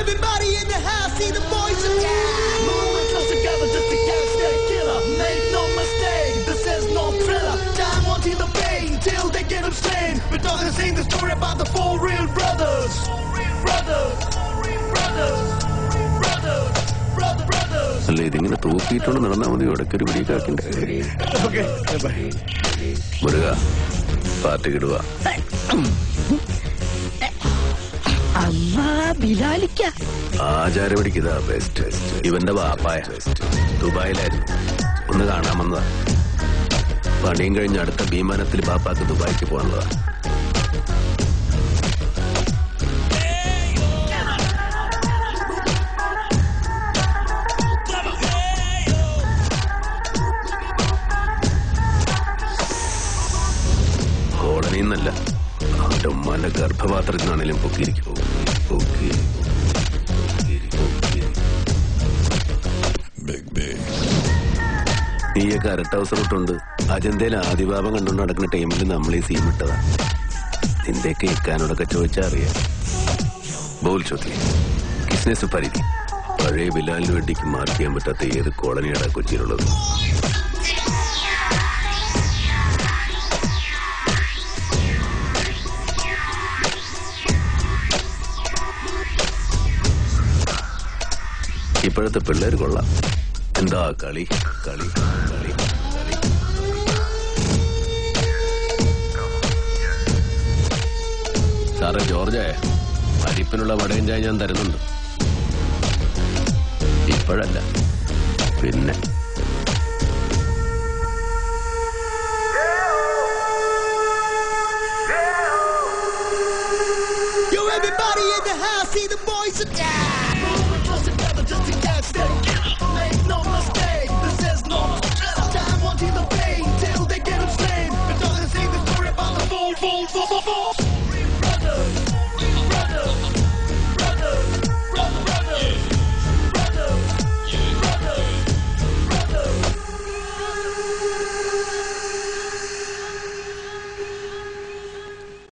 everybody in the house, see the boys are down. Moving close together just to catch that killer. Make no mistake, this is no thriller. Time wanting the pain till they get him slain. We're talking sing the story about the four real brothers. Brothers, brothers, brothers, brothers. അല്ല ഇതിങ്ങനെ തൂക്കിയിട്ടോണ്ട് നടന്നാൽ മതി. ഇടയ്ക്കൊരു പിടിക്കാക്കിണ്ട്. മുരുക പാർട്ടിക്ക് ഇടുക. ആചാരപടിക്കിതാ best. ഇവന്റെ വാപ്പായ ദുബായിലായിരുന്നു. ഒന്ന് കാണാമെന്നതാ. പണിയും കഴിഞ്ഞ് അടുത്ത വിമാനത്തിൽ ബാപ്പാക്ക് ദുബായിക്ക് പോകാനുള്ളതാ. കോളനിന്നല്ല, അവന്റെ ഉമ്മാന്റെ ഗർഭപാത്രത്തിനാണേലും പൊക്കിയിരിക്കും. നീയൊക്കെ അരട്ടവസരം ഇട്ടുണ്ട്. അജന്തയിൽ ആദിഭാവം കണ്ടുകൊണ്ട് നടക്കുന്ന ടൈമിൽ നമ്മൾ ഈ സീം ഇട്ടതാ. നിന്റെയൊക്കെ ഇക്കാനോടൊക്കെ ചോദിച്ചാൽ അറിയാം. ബോൾ ചോദ്യ കിസ്നെ സുപരിധി പഴയ ബിലാലിന് വേണ്ടിക്ക് മാർക്ക് ചെയ്യാൻ പറ്റാത്ത ഏത് കോളനിയാണ് കൊച്ചിയിലുള്ളത്? ഇപ്പോഴത്തെ പിള്ളേർ കൊള്ളാം. എന്താ കളി കളി കളി കളി. സാറേ ജോർജ്, അരിപ്പിനുള്ള വടയും ചായ ഞാൻ തരുന്നുണ്ട്. ഇപ്പോഴല്ല, പിന്നെ. Yo, everybody in the house, see the boys are down.